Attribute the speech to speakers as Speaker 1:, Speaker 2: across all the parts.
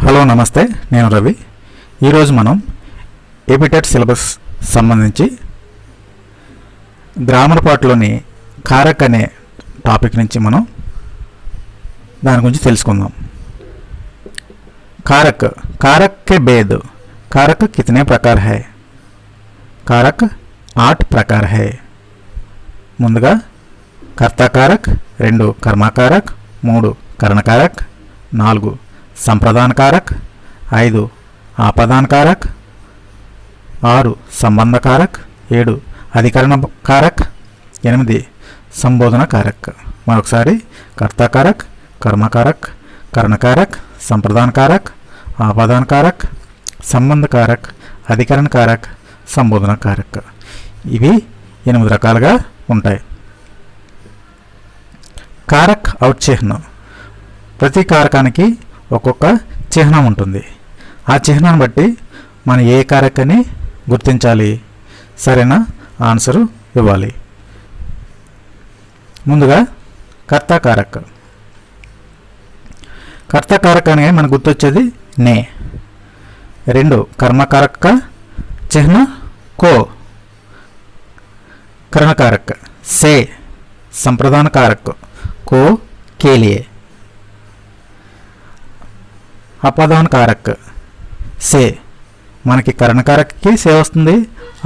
Speaker 1: Hello నమస్తే, నేను రవి. ఈరోజు మనం ఏపీటెట్ సిలబస్ సంబంధించి గ్రామర్ పార్ట్లోని कारक అనే టాపిక్ నుంచి మనం దాని గురించి తెలుసుకుందాం. कारक कारक के भेद. कारक कितने प्रकार है? कारक 8 प्रकार है. ముందుగా కర్త కారక్, 2 కర్మ కారక్, 3 కరణ కారక్, 4 संप्रदान कारक, 5 आपादान कारक, 6 संबंध कारक, 7 अधिकरण कारक, 8 संबोधन कारक. మరొకసారి कर्ता कारक, कर्म कारक, करण कारक, संप्रदान कारक, आपादान कारक, संबंध कारक, अधिकरण कारक, संबोधन कारक. ఇవి 8 రకాలుగా ఉంటాయి. కారక్ అవుట్ చిహ్నం. ప్రతి కారకానికి ఒక్కొక్క చిహ్నం ఉంటుంది. ఆ చిహ్నాన్ని బట్టి మనం ఏ కారక్ అని గుర్తించాలి, సరైన ఆన్సరు ఇవ్వాలి. ముందుగా కర్త కారక్. కర్త కారక్ అనగా మనకు గుర్తొచ్చేది నే. 2 కర్మ కారక్ का चिन्ह को. करण कारक से. संप्रदान कारक को के लिए. అపదాన కారక్ సే. మనకి కరణ కారక్కి సే వస్తుంది,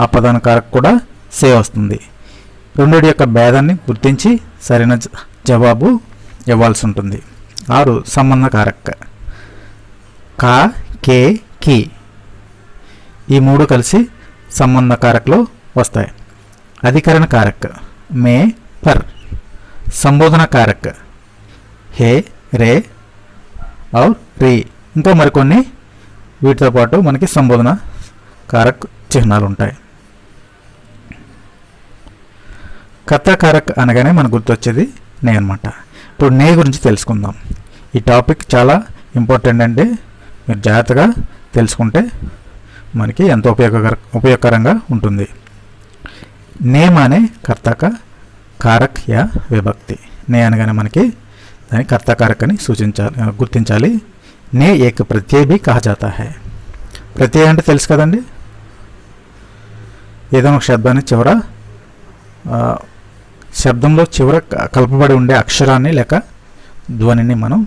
Speaker 1: అపదాన కారక్ కూడా సే వస్తుంది. రెండింటి యొక్క భేదాన్ని గుర్తించి సరైన జవాబు ఇవ్వాల్సి ఉంటుంది. 6 సంబంధ కారక్ కా, కే, కి. ఈ 3 కలిసి సంబంధ కారక్లో వస్తాయి. అధికరణ కారక్ మే, పర్. సంబోధన కారక్ హే, రే और రీ. ఇంకా మరికొన్ని వీటితో పాటు మనకి సంబోధన కారక్ చిహ్నాలు ఉంటాయి. కర్త కారక్ అనగానే మనకు గుర్తొచ్చేది నే అనమాట. ఇప్పుడు నే గురించి తెలుసుకుందాం. ఈ టాపిక్ చాలా ఇంపార్టెంట్ అండి. మీరు జాగ్రత్తగా తెలుసుకుంటే మనకి ఎంతో ఉపయోగకరంగా ఉంటుంది. నే మానే కర్త కా కారక్ యా విభక్తి. నే అనగానే మనకి దాన్ని కర్త కారక్ అని గుర్తించాలి. నే ఏక్ ప్రత్యయ भी कहा जाता है. ప్రత్యయ అంటే తెలుసు కదండి, ఏదైనా ఒక శబ్దాన్ని శబ్దంలో చివర కలపబడి ఉండే అక్షరాన్ని లేక ధ్వనిని మనం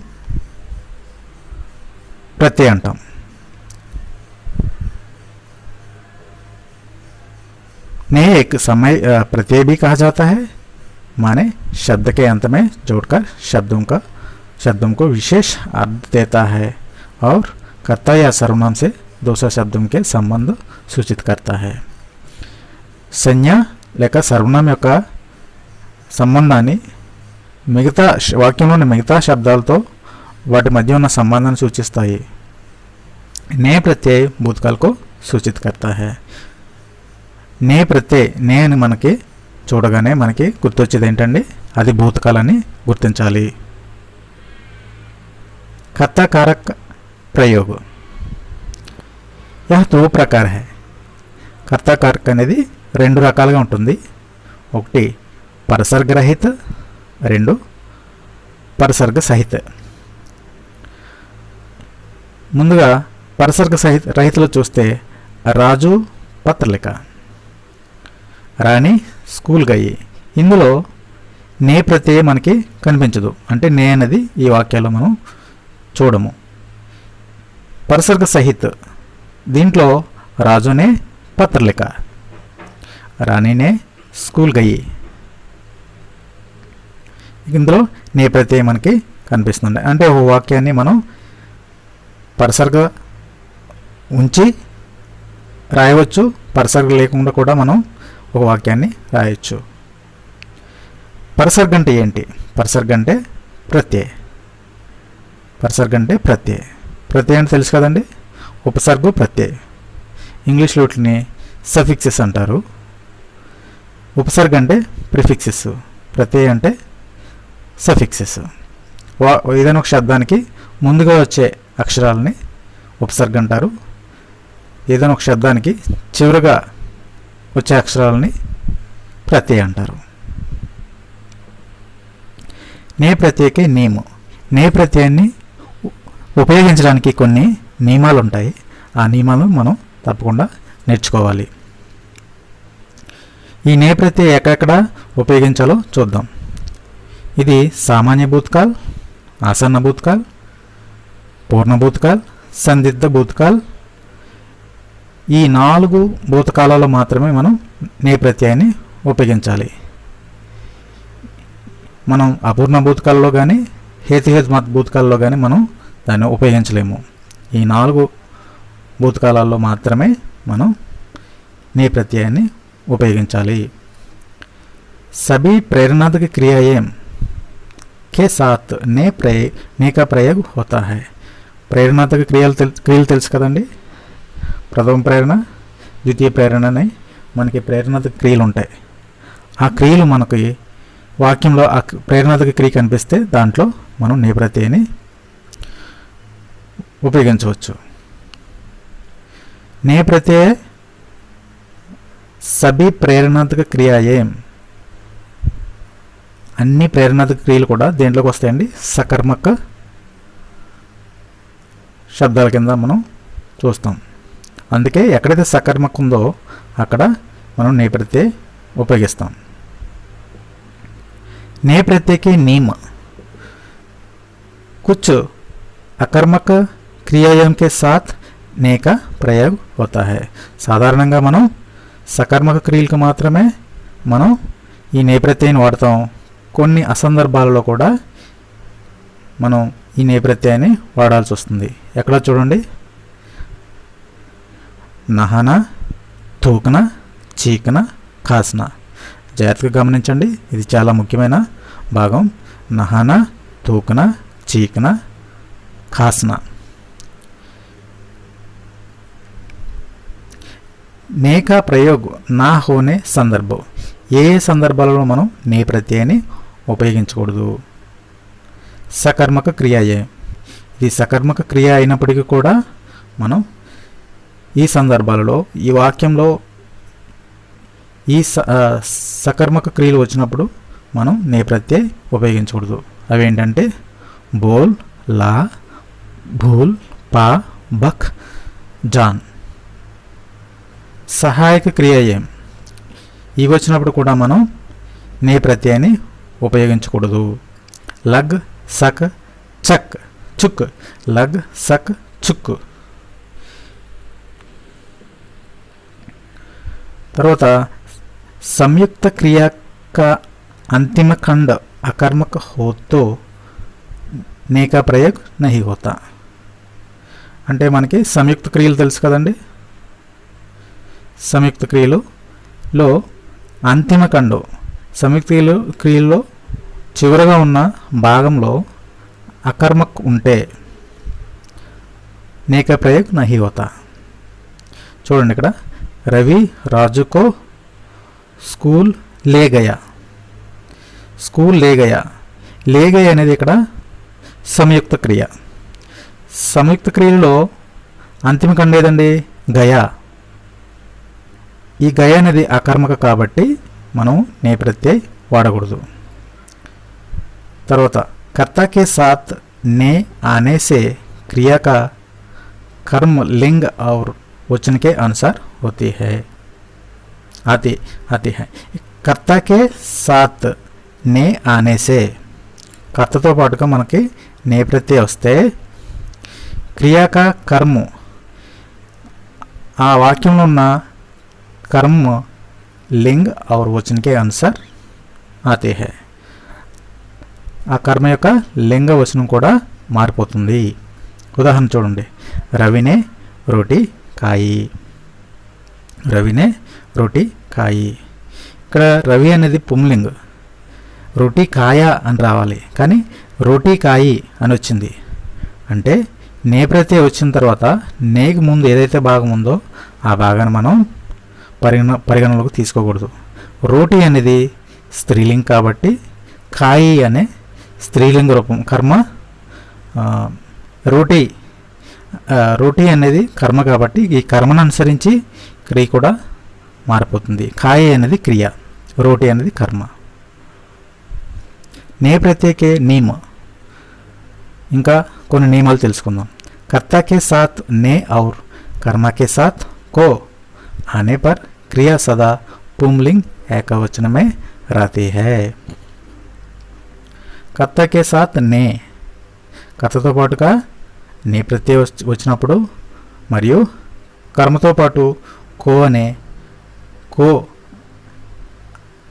Speaker 1: ప్రత్యయ అంటాం. ने एक समय प्रत्यय भी कहा जाता है. माने शब्द के अंत में जोड़कर शब्दों को विशेष अर्थ देता है और कर्ता या सर्वनाम से दूसरा शब्दों के संबंध सूचित करता है. संज्ञ लेక సర్వనామం యొక్క సంబంధాన్ని మిగతా వాక్యంలోని మిగతా శబ్దాలతో వాటి మధ్య ఉన్న సంబంధాన్ని సూచిస్తాయి. నే ప్రత్యయ భూతకాల్ को सूचित करता है. నే ప్రత్యయ నే అని మనకి చూడగానే మనకి గుర్తొచ్చేది ఏంటండి, అది భూతకాలని గుర్తించాలి. कर्ता कारक प्रयोग. यह 2 प्रकार है. कर्ता कारक అనేది 2 రకాలుగా ఉంటుంది. ఒకటి పరసర్గ రహిత, 2 పరసర్గ సహిత. ముందుగా పరసర్గ రహితలో చూస్తే రాజు పత్రిక, రాణి స్కూల్ గయి. ఇందులో నే ప్రత్యయ మనకి కనిపించదు, అంటే నే అనేది ఈ వాక్యాల్లో మనం చూడము. పరసర్గ సహిత్ దీంట్లో రాజునే పత్రిక, రాణినే స్కూల్ గయి. ఇందులో నే ప్రత్యయ మనకి కనిపిస్తుంది. అంటే ఒక వాక్యాన్ని మనం పరసర్గ ఉంచి రాయవచ్చు, పరసర్గ లేకుండా కూడా మనం ఒక వాక్యాన్ని రాయొచ్చు. పరసర్గ అంటే ఏంటి? పరసర్గ అంటే ప్రత్యయ. పరసర్గ అంటే ప్రత్యయ. ప్రత్యయ అంటే తెలుసు కదండి, ఉపసర్గ ప్రత్యయ. ఇంగ్లీష్లో వీటిని సఫిక్సెస్ అంటారు. ఉపసర్గ అంటే ప్రిఫిక్సెస్, ప్రత్యయ అంటే సఫిక్సెస్. ఏదైనా ఒక శబ్దానికి ముందుగా వచ్చే అక్షరాలని ఉపసర్గ అంటారు. ఏదైనా ఒక శబ్దానికి చివరిగా వచ్చే అక్షరాలని ప్రత్యయ అంటారు. నే ప్రత్యయకే నేము. నే ప్రత్యయాన్ని ఉపయోగించడానికి కొన్ని నియమాలు ఉంటాయి. ఆ నియమాలను మనం తప్పకుండా నేర్చుకోవాలి. ఈ నే ప్రత్యయం ఎక్కడెక్కడ ఉపయోగించాలో చూద్దాం. ఇది సామాన్య భూతకాల్, ఆసన్న భూతకాల్, పూర్ణ భూతకాల్, సందిగ్ధ భూతకాల్. ఈ 4 భూతకాలలో మాత్రమే మనం నే ప్రత్యయాన్ని ఉపయోగించాలి. మనం అపూర్ణ భూతకాలలో కానీ హేతుహేతుమత్ భూతకాలలో కానీ మనం దాన్ని ఉపయోగించలేము. ఈ 4 భూతకాలాల్లో మాత్రమే మనం నే ప్రత్యయాన్ని ఉపయోగించాలి. सभी प्रेरणात्मक क्रियाएं के साथ ने का प्रयोग होता है. ప్రేరణాత్మక క్రియలు తెలుసు కదండి. ప్రథమ ప్రేరణ, ద్వితీయ ప్రేరణ అని మనకి ప్రేరణాత్మక క్రియలు ఉంటాయి. ఆ క్రియలు మనకి వాక్యంలో ఆ ప్రేరణాత్మక క్రియ కనిపిస్తే దాంట్లో మనం నే ప్రత్యయాన్ని ఉపయోగించవచ్చు. నే ప్రత్యయ సభీ ప్రేరణాత్మక క్రియాయేం, అన్ని ప్రేరణాత్మక క్రియలు కూడా దేంట్లోకి వస్తాయండి, సకర్మక శబ్దాల కింద మనం చూస్తాం. అందుకే ఎక్కడైతే సకర్మక ఉందో అక్కడ మనం నే ప్రత్యయ ఉపయోగిస్తాం. నే प्रत्यय के नियम कुछ अकर्मक क्रियाओं के साथ ने का प्रयोग होता है. సాధారణంగా మనం సకర్మక క్రియలకు మాత్రమే మనం ఈ నే ప్రత్యయాన్ని వాడతాం. కొన్ని అసందర్భాలలో కూడా మనం ఈ నే ప్రత్యయాన్ని వాడాల్సి వస్తుంది. ఎక్కడ చూడండి, నహన, తూకన, చీకన, కాసన. జాగ్రత్తగా గమనించండి, ఇది చాలా ముఖ్యమైన భాగం. నహన, తూకన, చీకన, కాసన. నే కా ప్రయోగ్ నా హోనే సందర్భం. ఏ సందర్భాలలో మనం నే ప్రత్యయాన్ని ఉపయోగించకూడదు. సకర్మక క్రియయే, ఇది సకర్మక క్రియ అయినప్పటికీ కూడా మనం ఈ సందర్భాలలో ఈ వాక్యంలో ఈ సకర్మక క్రియలు వచ్చినప్పుడు మనం నే ప్రత్యయ ఉపయోగించకూడదు. అవేంటంటే బోల్, లా, భూల్, పా, బక్, జాన్. సహాయక క్రియయే, ఇవి వచ్చినప్పుడు కూడా మనం నే ప్రత్యయాన్ని ఉపయోగించకూడదు. లగ్, సక్, చక్, చుక్. లగ్, సక్, చుక్. తర్వాత संयुक्त क्रिया का अंतिम खंड अकर्मक हो तो ने का प्रयोग नहीं होता. అంటే మనకి సంయుక్త క్రియలు తెలుసు కదండి. సంయుక్త క్రియలలో అంతిమ ఖండం, సంయుక్త క్రియల్లో చివరగా ఉన్న భాగంలో అకర్మక్ ఉంటే ने का प्रयोग नहीं होता. చూడండి ఇక్కడ, రవి రాజుకో స్కూల్ లే గయా. స్కూల్ లే గయా, లే గయా అనేది ఇక్కడ సంయుక్త క్రియ. సంయుక్త క్రియలో అంతిమ ఖండం ఏదండి, గయా. ఈ గయా అనేది అకర్మక కాబట్టి మనం నే ప్రత్యయ వాడకూడదు. తర్వాత कर्ता के साथ ने आने से क्रिया का कर्म लिंग और वचन के अनुसार होती है, आती है. कर्ता के साथ ने आने से, కర్తతో పాటుగా మనకి నే ప్రత్యయ వస్తే క్రియా కా కర్మ, ఆ వాక్యంలో ఉన్న కర్మ లింగ్ और वचन के अनुसार आते हैं. ఆ కర్మ యొక్క లింగ వచనం కూడా మారిపోతుంది. ఉదాహరణ చూడండి, రవినే రోటీ కాయి. రవినే రోటీ కాయి. ఇక్కడ రవి అనేది పుంలింగ్, రోటీ కాయ అని రావాలి, కానీ రోటీ కాయి అని వచ్చింది. అంటే నే ప్రత్యయ వచ్చిన తర్వాత నేకి ముందు ఏదైతే భాగం ఉందో ఆ భాగాన్ని మనం పరిగణలోకి తీసుకోకూడదు. రోటీ అనేది స్త్రీలింగ్ కాబట్టి కాయి అనే స్త్రీలింగ రూపం కర్మ. రోటీ అనేది కర్మ కాబట్టి ఈ కర్మను అనుసరించి క్రియ కూడా మారిపోతుంది. కాయ అనేది క్రియ, రోటీ అనేది కర్మ. నే ప్రత్యయకే నియమ, ఇంకా కొన్ని నియమాలు తెలుసుకుందాం. कर्ता के साथ ने और कर्म के साथ को आने पर क्रिया सदा पुंलिंग एकवचन में रहती है। कर्ता के साथ ने కర్తతో పాటుగా నే ప్రత్యయ వచ్చినప్పుడు మరియు కర్మతో పాటు కో అనే కో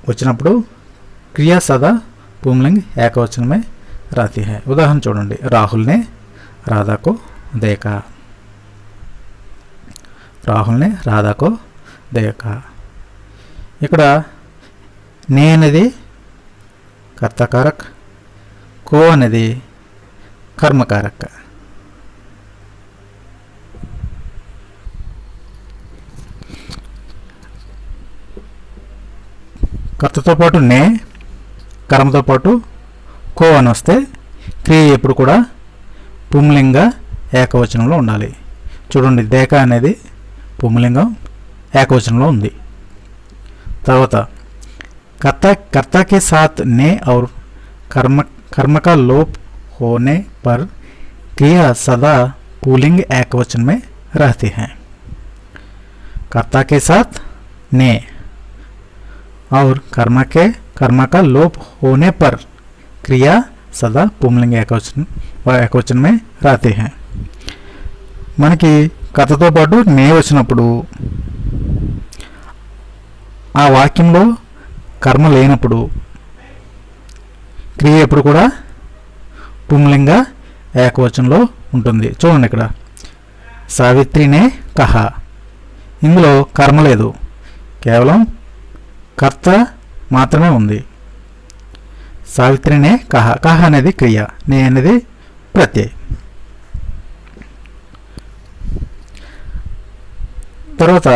Speaker 1: వచ్చినప్పుడు क्रिया सदा पुंलिंग एकवचन में रहती है। उदाहरण చూడండి, राहुल ने राधा को देखा। రాహుల్ ने राधा को देखा। ఇక్కడ నే అనేది కర్తకారక్, కో అనేది కర్మకారక్। కర్తతో పాటు నే, కర్మతో పాటు కో అని వస్తే క్రియ ఎప్పుడు కూడా పుంలింగ ఏకవచనంలో ఉండాలి। చూడండి, దేక అనేది పుంలింగం ఏకవచనంలో ఉంది। తర్వాత कर्ता के साथ ने और कर्म का लोप होने पर क्रिया सदा पुल्लिंग एकवचन में रहती है। कर्ता के साथ ने और कर्म का लोप होने पर क्रिया सदा पुंलिंग ఏకవచन में रहती है। మనకి కర్తతో పాటు నే వచ్చినప్పుడు ఆ వాక్యంలో కర్మ లేనప్పుడు క్రియ ఎప్పుడు కూడా పుంలింగ ఏకవచనంలో ఉంటుంది। చూడండి, ఇక్కడ సావిత్రినే కహా, ఇందులో కర్మ లేదు, కేవలం కర్త మాత్రమే ఉంది। సావిత్రినే కహా, కహ అనేది క్రియ, నే అనేది ప్రత్యయం। తర్వాత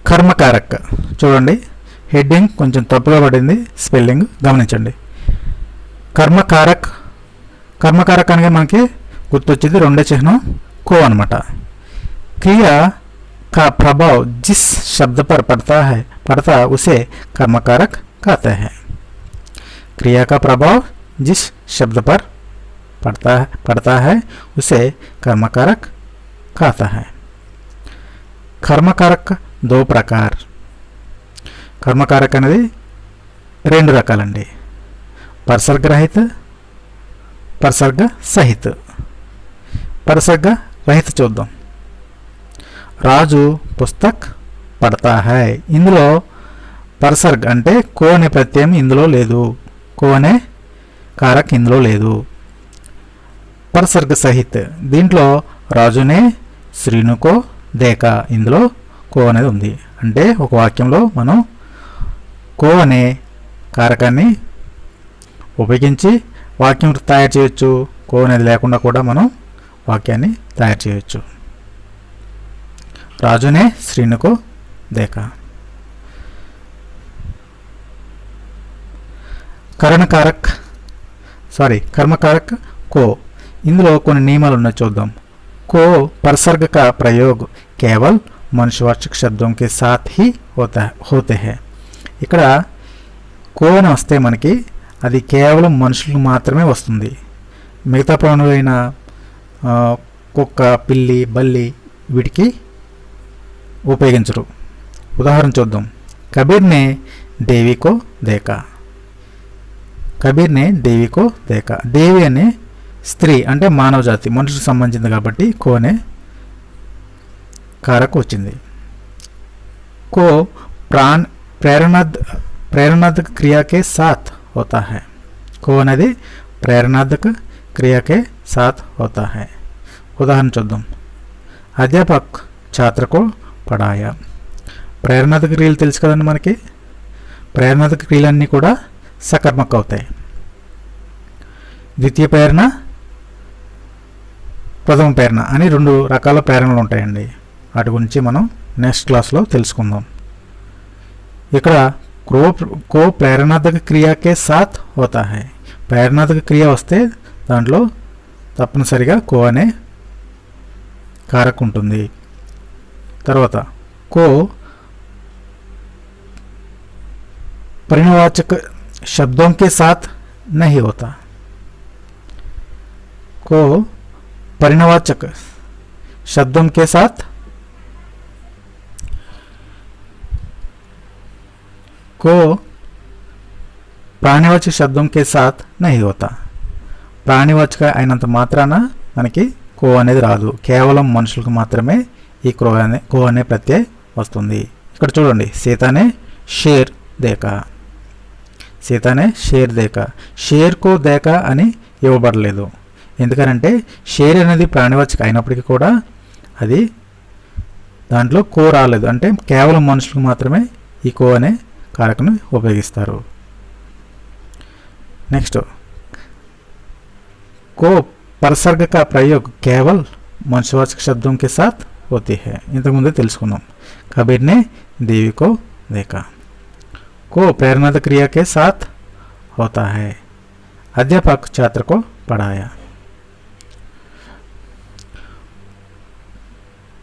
Speaker 1: కర్మకారక్, చూడండి హెడ్డింగ్ కొంచెం తప్పుగా పడింది, స్పెల్లింగ్ గమనించండి। కర్మకారక్ అనగా మనకి గుర్తొచ్చేది రెండే చిహ్నం को అనమాట। क्रिया का प्रभाव जिस शब्द पर पड़ता उसे कर्मकारक कहते हैं। क्रिया का प्रभाव जिस शब्द पर पड़ता है उसे कर्मकारक कहता है। कर्मकारक दो प्रकार। कर्मकारक అనేది రెండు రకాలండి, परसर्ग रहित, परसर्ग सहित। परसर्ग रहित చూద్దాం। రాజు పుస్తక్ పడతా హై, ఇందులో పరసర్గ్ అంటే కో అనే ప్రత్యయం ఇందులో లేదు, కో అనే కారక్ ఇందులో లేదు। పరసర్గ సహిత్, దీంట్లో రాజునే శ్రీనుకో దేక, ఇందులో కో అనేది ఉంది। అంటే ఒక వాక్యంలో మనం కో అనే కారకాన్ని ఉపయోగించి వాక్యం తయారు చేయొచ్చు, కో అనేది లేకుండా కూడా మనం వాక్యాన్ని తయారు చేయొచ్చు। రాజునే శ్రీనుకో దేక। కర్మకారక్ కో, ఇందులో కొన్ని నియమాలు ఉన్నాయి చూద్దాం। को परसर्ग का प्रयोग केवल मनुष्यवाचक शब्दों के साथ ही होते हैं। ఇక్కడ కో అని వస్తే మనకి అది కేవలం మనుషులకు మాత్రమే వస్తుంది, మిగతా ప్రాణులైన కుక్క, పిల్లి, బల్లి వీటికి ఉపయోగించరు। ఉదాహరణ చూద్దాం। కబీర్ నే దేవి కో దేకా, కబీర్ నే దేవి కో దేకా। దేవి అనే స్త్రీ అంటే మానవ జాతి, మనుషులకు సంబంధించింది కాబట్టి కో అనే కారక వచ్చింది। को प्रेरणात्मक क्रिया के साथ होता है। को అనేది प्रेरणात्मक क्रिया के साथ होता है। उदाहरण చూద్దాం। अध्यापक छात्र को पढ़ाया। ప్రేరణాత్మక క్రియలు తెలుసు కదండి మనకి, ప్రేరణాత్మక క్రియలన్నీ కూడా సకర్మక అవుతాయి। ద్వితీయ ప్రేరణ, ప్రథమ ప్రేరణ అని రెండు రకాల ప్రేరణలు ఉంటాయండి, వాటి గురించి మనం నెక్స్ట్ క్లాస్లో తెలుసుకుందాం। ఇక్కడ को प्रेरणात्मक क्रिया के साथ होता है, ప్రేరణాత్మక క్రియ వస్తే దాంట్లో తప్పనిసరిగా కో అనే కారక ఉంటుంది। తర్వాత को परिणामवाचक शब्दों के साथ नहीं होता। को परिणामवाचक शब्दों के साथ को ప్రాణివాచక శబ్దం కే సాత్ నహీ హోతా. ప్రాణివాచక అయినంత మాత్రాన మనకి కో అనేది రాదు. కేవలం మనుషులకు మాత్రమే ఈ కో అనే ప్రత్యయం వస్తుంది. ఇక్కడ చూడండి, సీతానే షేర్ దేకా, సీతానే షేర్ దేకా. షేర్ కో దేకా అని ఇవ్వబడలేదు. ఎందుకనంటే షేర్ అనేది ప్రాణివాచక అయినప్పటికీ కూడా అది దాంట్లో కో రాలేదు. అంటే కేవలం మనుషులకు మాత్రమే ఈ కో అనే కారకను ఉపయోగిస్తారు. नेक्स्ट, को परसर्ग का प्रयोग केवल मनुष्यवाचक शब्दों के साथ होती है. इंतक मुझे तेलुसुकुन्नाम. कबीर ने देवी को देखा. को प्रेरणादायक क्रिया के साथ होता है. अध्यापक छात्र को पढ़ाया.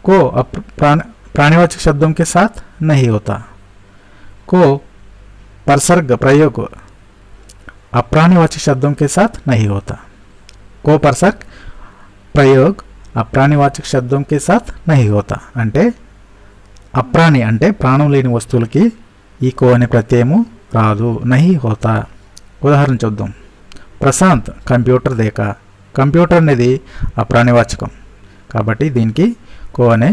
Speaker 1: को प्राणिवाचक शब्दों के साथ नहीं होता. को परसर्ग प्रयोग अप्राणिवाचक शब्दों के साथ नहीं होता. को परसर्ग प्रयोग अप्राणिवाचक शब्दों के साथ नहीं होता. అంటే అప్రాణి అంటే ప్రాణం లేని వస్తువులకి ఈ కో అనే ప్రత్యయము రాదు. నహీ హోతా. ఉదాహరణ చూద్దాం. ప్రశాంత్ కంప్యూటర్ దేకా. కంప్యూటర్ అనేది అప్రాణివాచకం కాబట్టి దీనికి కో అనే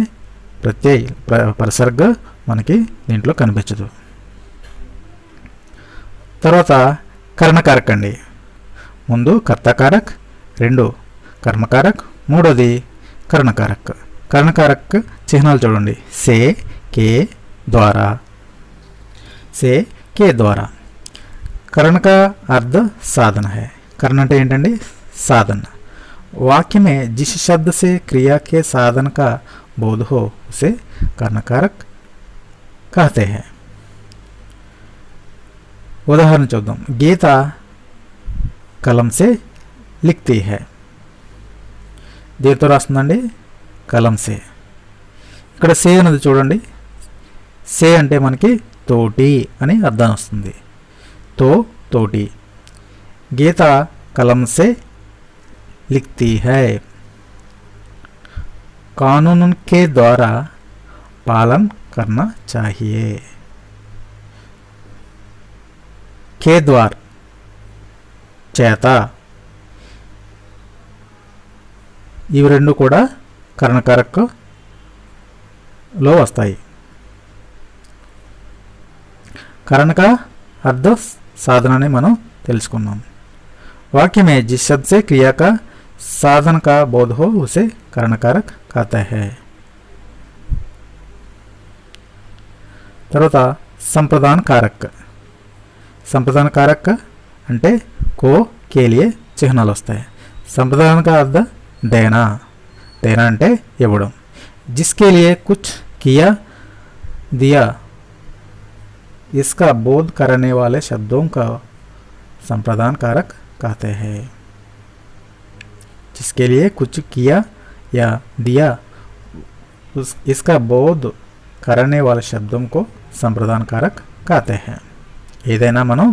Speaker 1: ప్రత్యయ పరసర్గ మనకి దీంట్లో కనిపించదు. తర్వాత కర్ణకారక్ అండి. ముందు కర్తకారక్, రెండు కర్మకారక్, మూడోది కర్ణకారక్. కర్ణకారక్ చిహ్నాలు చూడండి. సే, కే, ద్వారా. సే, కే, ద్వారా. कर्ण का अर्थ साधन है. कर्ण అంటే ఏంటండి? साधन. वाक्य में जिस शब्द से क्रिया के साधन का बोध हो उसे कर्णकारक कहते हैं. उदाहरण చూద్దాం. गीता कलम से लिखती है. దేనితో రాస్తుందండి? కలం సే. ఇక్కడ సే అనేది చూడండి. సే అంటే మనకి తోటి అని అర్థం వస్తుంది. తో తోటి. गीता कलम से लिखती है. कानून के द्वारा पालन करना चाहिए. के द्वार చేత. ఇవి రెండు కూడా కర్ణకారకలో వస్తాయి. కర్ణక अर्ध साधन ने మనం తెలుసుకున్నాం. वाक्य में जिस शब्द से क्रिया का साधन का बोध हो उसे कर्णकारक कहते हैं. తర్వాత संप्रदान कारक. संप्रदान कारक అంటే को के लिए చిహ్నాలు వస్తాయి. संप्रदान का अर्थ देना. देना అంటే ఇవ్వడం. जिसके लिए कुछ किया दिया इसका बोध करने वाले शब्दों का संप्रदान कारक कहते हैं. जिसके लिए कुछ किया या दिया इसका बोध करने वाले शब्दों को संप्रदान कारक कहते हैं. ఏదైనా మనం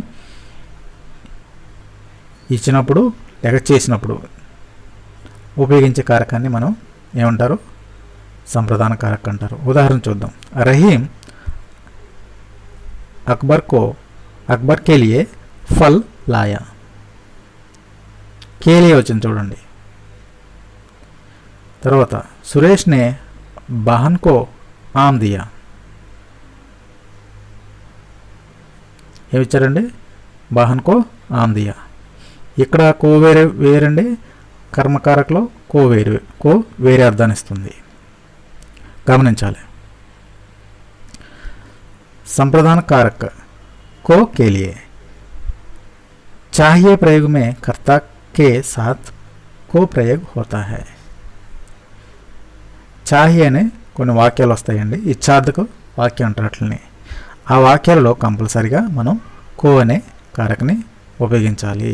Speaker 1: ఇచ్చినప్పుడు లేక చేసినప్పుడు ఉపయోగించే కారకాన్ని మనం ఏమంటారు? సంప్రదాన కారక అంటారు. ఉదాహరణ చూద్దాం. రహీం अकबर के लिए फल लाया. के लिए వచ్చింది చూడండి. తర్వాత సురేష్ ने बहन को आम दिया. ఏమిచ్చారండి? బహన్ కో ఆమ్ దియా. ఇక్కడ కో వేరండి. కర్మకారకలో కో వేరే అర్థాన్ని ఇస్తుంది. గమనించాలి. संप्रदान कारक को के लिए चाहिए प्रयोग में कर्ता के साथ को प्रयोग होता है. चाहिए అనే కొన్ని వాక్యాలు వస్తాయండి. ఇచ్ఛార్థకు వాక్యం అంటారు అట్లనే. ఆ వాక్యాలలో కంపల్సరిగా మనం కో అనే కారకని ఉపయోగించాలి.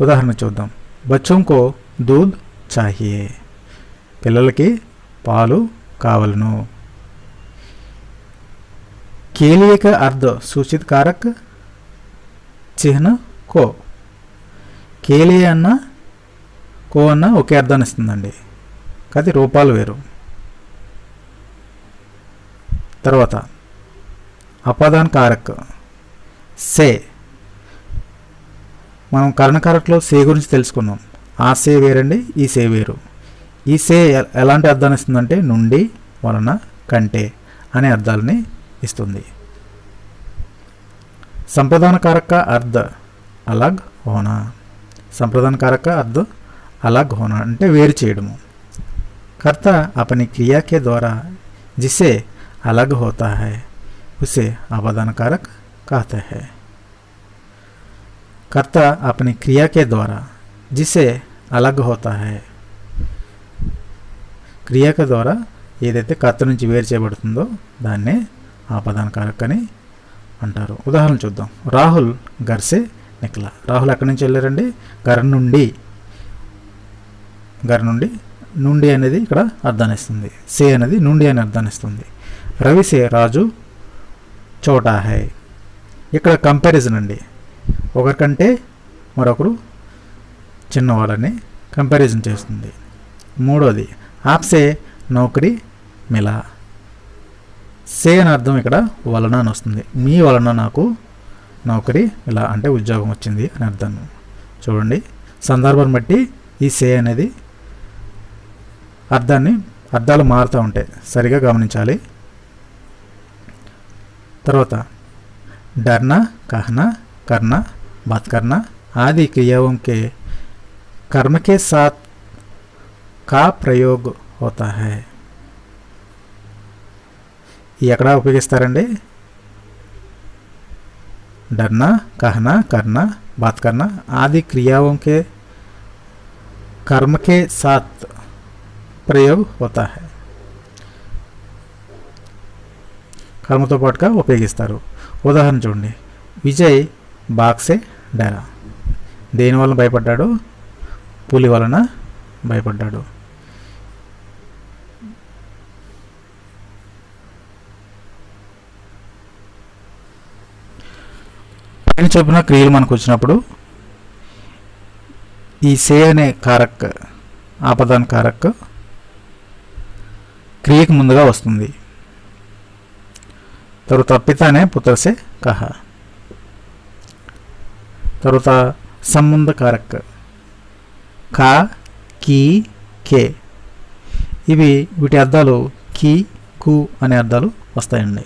Speaker 1: ఉదాహరణ చూద్దాం. बच्चों को दूध चाहिए. పిల్లలకి పాలు కావలను. के लिए का अर्थ सूचित कारक चिन्ह को. के लिए అన్న కో అన్న ఒకే అర్థాన్ని ఇస్తుందండి, కానీ రూపాలు వేరు. తర్వాత అపాదాన్ కారక్ సే, మనం కర్ణకారక్లో సే గురించి తెలుసుకున్నాం. ఆ సే వేరండి, ఈ సే వేరు. ఈ సే ఎలాంటి అర్థాన్ని ఇస్తుందంటే నుండి, వలన, కంటే అనే అర్థాలని ఇస్తుంది. సంప్రదాన కారక అర్థ అలగ్ హోనా, సంప్రదాన కారక అర్థ అలగ్ హోనా అంటే వేరు చేయడము. కర్త अपनी क्रिया के द्वारा जिसे अलग होता है उसे अपादान कारक कहते हैं. कर्ता अपनी क्रिया के द्वारा जिसे अलग होता है, క్రియాక ద్వారా ఏదైతే కర్త నుంచి వేరు చేయబడుతుందో దాన్నే ఆపదాన కారక్ అని అంటారు. ఉదాహరణ చూద్దాం. రాహుల్ ఘర్ సే నిక్లా, రాహుల్ ఎక్కడి నుంచి వెళ్ళారండి? ఘర్ నుండి. ఘర్ నుండి, నుండి అనేది ఇక్కడ అర్థాన్ని ఇస్తుంది. సే అనేది నుండి అని అర్థాన్ని ఇస్తుంది. రవి సే రాజు చోటా హై, ఇక్కడ కంపారిజన్ అండి, ఒకరికంటే మరొకరు చిన్నవాళ్ళని కంపారిజన్ చేస్తుంది. మూడోది ఆప్సే నౌకరీ మిలా, సే అని అర్థం ఇక్కడ వలన అని వస్తుంది. మీ వలన నాకు నౌకరీ ఇలా అంటే ఉద్యోగం వచ్చింది అని అర్థం. చూడండి, సందర్భాన్ని బట్టి ఈ సే అనేది అర్థాలు మారుతూ ఉంటాయి, సరిగా గమనించాలి. తర్వాత डरना, कहना, करना, बात करना आदि क्रियाओं के कर्म के साथ का प्रयोग होता है. ఎక్కడ ఉపయోగిస్తారండి? डरना, कहना, करना, बात करना आदि क्रियाओं के कर्म के साथ प्रयोग होता है. కర్మతో పాటుగా ఉపయోగిస్తారు. ఉదాహరణ చూడండి. విజయ్ బాక్సే డరా, దేని వలన భయపడ్డాడు? పులి వలన భయపడ్డాడు. పైన చెప్పిన క్రియలు మనకు వచ్చినప్పుడు ఈ సే అనే కారక్, ఆపదాన్ కారక్ క్రియకు ముందుగా వస్తుంది. తర్వాత పితానే పుత్రసే కహ, తర్వాత సంబంధ కారక్ కా, కీ, కే, వీటి అర్థాలు की, कु అనే అర్థాలు వస్తాయండి.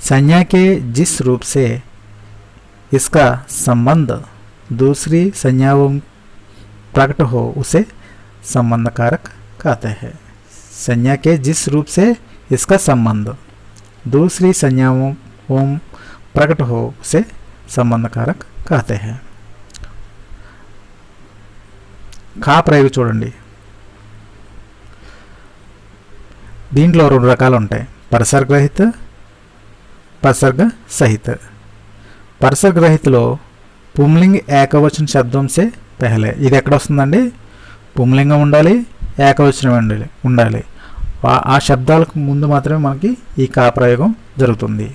Speaker 1: संज्ञा के जिस रूप से इसका संबंध दूसरी संज्ञाओं प्रकट हो उसे संबंध कारक कहते हैं. संज्ञा के जिस रूप से इसका संबंध दूसरी संज्ञाओं प्रकट हो उसे संबंध कारक कहते हैं. కా ప్రయోగం చూడండి. దీంట్లో రెండు రకాలు ఉంటాయి, పరసర్గ రహిత, పరసర్గ సహిత. పరసర్గ రహితలో పుంలింగ్ ఏకవచన శబ్దం సే పెహలే, ఇది ఎక్కడ వస్తుందండి? పుంలింగం ఉండాలి, ఏకవచనం ఉండాలి. ఆ శబ్దాలకు ముందు మాత్రమే మనకి ఈ కా ప్రయోగం జరుగుతుంది.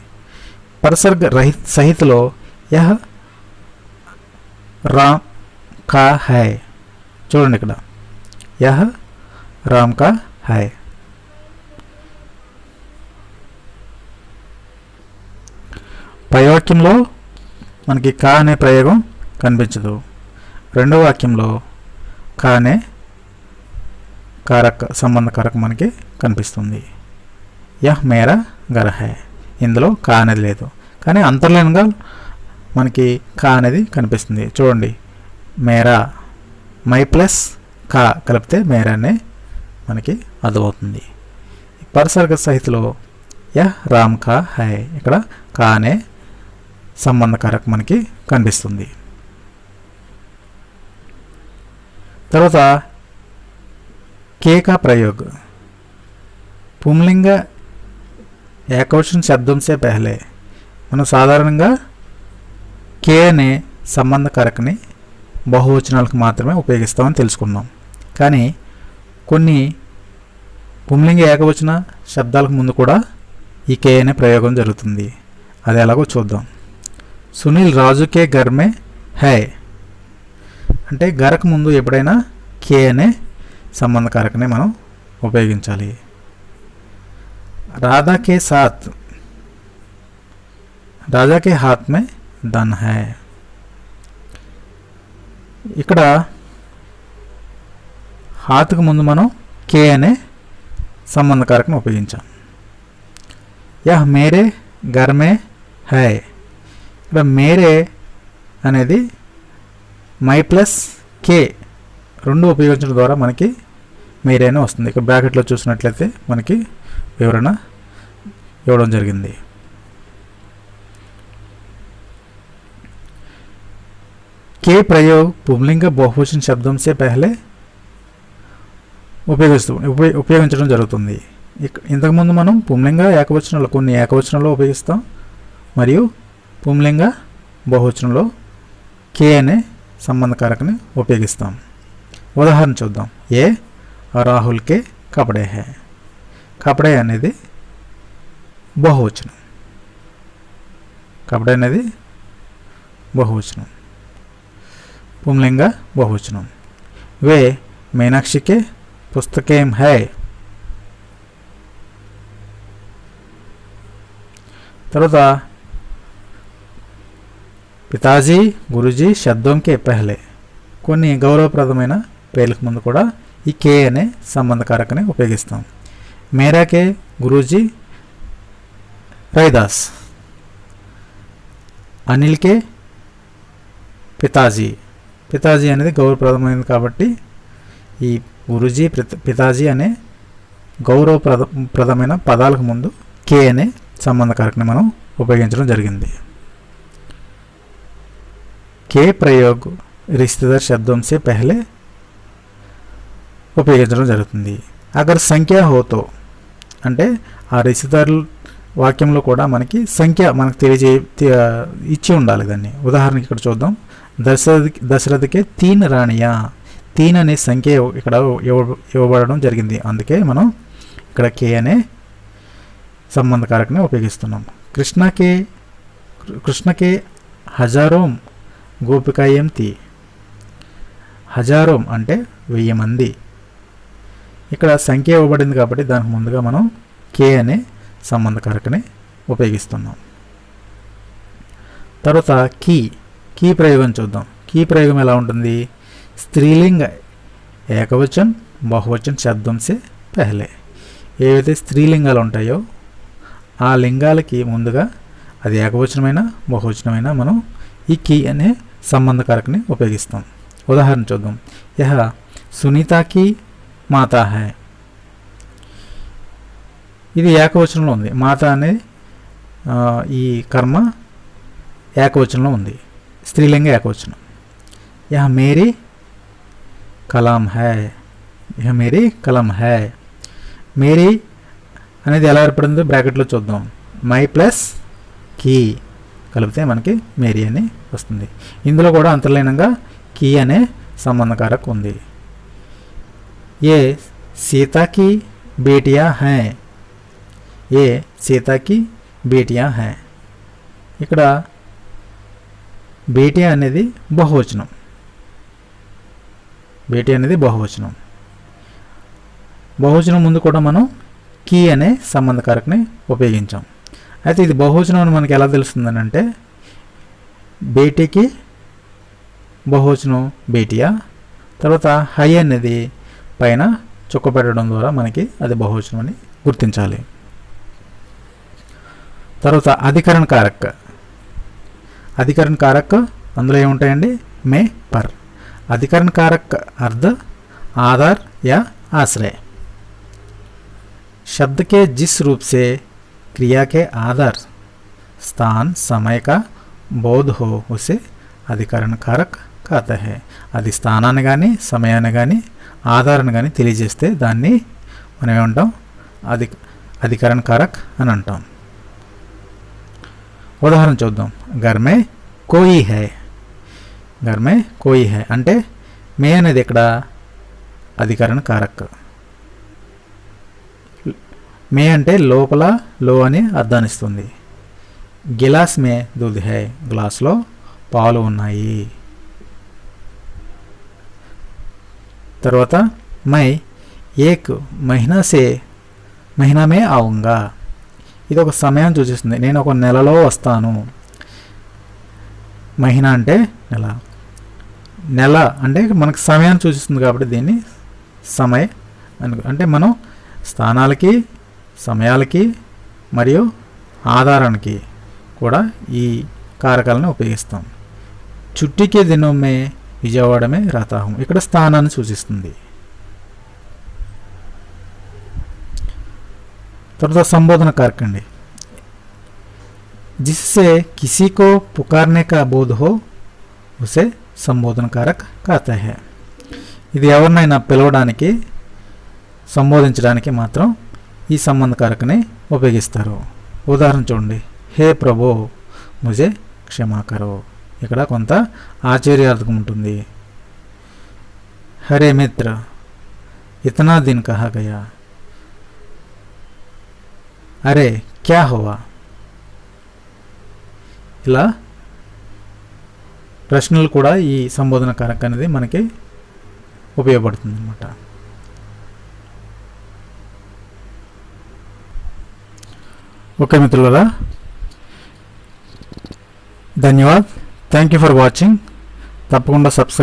Speaker 1: పరసర్గ రహిత సహితలో యహ రామ్ కా హై, చూడండి ఇక్కడ యహ రామ్ కా హై. పై వాక్యంలో మనకి కా అనే ప్రయోగం కనిపించదు. రెండవ వాక్యంలో కా అనే కారక్, సంబంధ కారక్ మనకి కనిపిస్తుంది. యహ్ మేరా ఘర్ హై, ఇందులో కా అనేది లేదు, కానీ అంతర్లీనంగా మనకి కా అనేది కనిపిస్తుంది. చూడండి, మేరా, మై ప్లస్ కా కలిపితే మేరా అనే మనకి అర్థమవుతుంది. పరసర్గ సహితలో యహ్ రామ్ కా హై, ఇక్కడ కా అనే సంబంధ కారక్ మనకి కనిపిస్తుంది. తర్వాత के का प्रयोग पुंलिंग ఏకవచన శబ్దం సే పెహలే, మనం సాధారణంగా కే అనే సంబంధ కారక్ని బహువచనాలకు మాత్రమే ఉపయోగిస్తామని తెలుసుకున్నాం. కానీ కొన్ని పుంలింగ ఏకవచన శబ్దాలకు ముందు కూడా ఈ కే అనే ప్రయోగం జరుగుతుంది. అది ఎలాగో చూద్దాం. సునీల్ రాజుకే ఘర్ మే హై అంటే ఘరకు ముందు ఎప్పుడైనా కే అనే సంబంధకారకని మనం ఉపయోగించాలి. రాధా కే సాత్, రాజా కే హాత్ మే ధన్ హై. ఇక్కడ హాత్కు ముందు మనం కే అనే సంబంధకారకం ఉపయోగించాం. యహ్ మేరే ఘర్ మే హై. ఇక్కడ మేరే అనేది మై ప్లస్ కే రెండు ఉపయోగించడం ద్వారా మనకి మేరే అని వస్తుంది. ఇక్కడ బ్రాకెట్లో చూసినట్లయితే మనకి వివరణ ఇవ్వడం జరిగింది. के प्रयोग पुंलिंग बहुवचन शब्दों से पहले ఉపయోగించడం జరుగుతుంది. ఇంతకుముందు మనం పుంలింగ ఏకవచనంలో కొన్ని ఏకవచనంలో ఉపయోగిస్తాం మరియు పుంలింగ బహువచనంలో కే అనే సంబంధకారకని ఉపయోగిస్తాం. ఉదాహరణ చూద్దాం. ఏ రాహుల్ కే కపడే హై. కపడే అనేది బహువచనం. కపడే అనేది బహువచనం, पुंलिंग बहुवचनम. वे मीनाक्षी के पुस्तकें है. తర్వాత పితాజీ గురుజీ శబ్దం కే పహలే కొన్ని గౌరవప్రదమైన పేర్లకు ముందు కూడా ఈ కే అనే సంబంధకారకని ఉపయోగిస్తాం. మేరా కే గురూజీ రవిదాస్. అనిల్ కే పితాజీ. పితాజీ అనేది గౌరవప్రదమైనది కాబట్టి ఈ గురుజీ పితాజీ అనే గౌరవప్రదమైన పదాలకు ముందు కే అనే సంబంధకారకని మనం ఉపయోగించడం జరిగింది. కే ప్రయోగ్ రిశ్తేదార్ శబ్దం సే పహలే ఉపయోగించడం జరుగుతుంది. అగర్ సంఖ్య హోతో అంటే ఆ రిశ్తేదార్ వాక్యంలో కూడా మనకి సంఖ్య మనకు ఇచ్చి ఉండాలి దాన్ని. ఉదాహరణకి ఇక్కడ చూద్దాం. దశరథకే 3 రాణియా. 3 అనే సంఖ్య ఇక్కడ ఇవ్వబడడం జరిగింది. అందుకే మనం ఇక్కడ కే అనే సంబంధకారకని ఉపయోగిస్తున్నాం. కృష్ణకే హజారోం గోపికాయం తి. హజారోం అంటే 1000 మంది. ఇక్కడ సంఖ్య ఇవ్వబడింది కాబట్టి దానికి ముందుగా మనం కే అనే సంబంధకారకని ఉపయోగిస్తున్నాం. తర్వాత కీ ప్రయోగం చూద్దాం. కీ ప్రయోగం ఎలా ఉంటుంది? స్త్రీలింగ ఏకవచన్ బహువచన్ శబ్దం సే పహలే. ఏవైతే స్త్రీలింగాలు ఉంటాయో ఆ లింగాలకి ముందుగా అది ఏకవచనమైన బహువచనమైన మనం ఈ కీ అనే సంబంధకారకని ఉపయోగిస్తాం. ఉదాహరణ చూద్దాం. యహ సునీతాకి మాతా హై. ఇది ఏకవచనంలో ఉంది. మాత అనే ఈ కర్మ ఏకవచనంలో ఉంది, స్త్రీలింగ ఏకవచనం. యహ మేరీ కలాం హై. యహ మేరీ కలాం హై. మేరీ అనేది ఎలా ఏర్పడిందో బ్రాకెట్లో చూద్దాం. మై ప్లస్ కీ కలిపితే మనకి మేరీ అని వస్తుంది. ఇందులో కూడా అంతర్లీనంగా కీ అనే సంబంధకారకం ఉంది. ఏ సీతాకి బేటియా హై. ఏ సీతాకి బేటియా హై. ఇక్కడ బేటియా అనేది బహువచనం. బేటియా అనేది బహువచనం. బహువచనం ముందు కూడా మనం కీ అనే సంబంధకారకని ఉపయోగించాం. అయితే ఇది బహువచనం అని మనకి ఎలా తెలుస్తుందని అంటే బేటీకి బహువచనం బేటియా, తర్వాత హై అనేది పైన చుక్క పెట్టడం ద్వారా మనకి అది బహువచనం అని గుర్తించాలి. తర్వాత అధికరణ కారక్. అధికరణ కారక్ అందులో ఏముంటాయండి? మే పర్. అధికరణ కారక్ अर्ध आधार या आश्रय. शब्द के जिस रूप से क्रिया के आधार स्थान समय का बोध हो उसे అధికరణ కారక్ कहते हैं. అది స్థానాన్ని కానీ సమయాన్ని కానీ ఆధారాన్ని కానీ తెలియజేస్తే దాన్ని మనం ఏమంటాం? అధికరణ కారక్ అని అంటాం. ఉదాహరణ చూద్దాం. घर में कोई है. घर में कोई है అంటే మే అనేది ఇక్కడ అధికరణ కారక్. మే అంటే లోపల, లో అని అర్థాన్నిస్తుంది. గిలాస్ మే దూద్ హై. గ్లాస్లో పాలు ఉన్నాయి. తర్వాత మై ఏక్ మహీనా మే ఆవుంగా, ఇది ఒక సమయాన్ని సూచిస్తుంది. నేను ఒక నెలలో వస్తాను. మహీనా అంటే నెల, నెల అంటే మనకు సమయాన్ని సూచిస్తుంది కాబట్టి దీన్ని సమయ అంటే మనం స్థానాలకి, సమయాలకి మరియు ఆధారానికి కూడా ఈ కారకాలను ఉపయోగిస్తాం. చుట్టికే దినం మే విజయవాడ మే रहता हूं, ఇక్కడ స్థానాన్ని సూచిస్తుంది. తర్వాత సంబోధన कारक అండి. जिससे किसी को पुकारने का बोध हो उसे సంబోధన कारक कहते हैं. ఇది ఎవరినైనా పిలవడానికి, సంబోధించడానికి మాత్రం ఈ సంబంధ కారకని ఉపయోగిస్తారు. ఉదాహరణ చూడండి. హే ప్రభు ముజే క్షమా కరో, ఇక్కడ కొంత ఆశ్చర్యార్థకం ఉంటుంది. హరే మిత్ర ఇతనా దిన్ కహా గయా, అరే క్యా హువా, ఇలా ప్రశ్నలు కూడా ఈ సంబోధన కారక అనేది మనకి ఉపయోగపడుతుంది అన్నమాట. ఓకే మిత్రులారా, ధన్యవాద్. Thank you for watching. తప్పకుండా సబ్స్క్రైబ్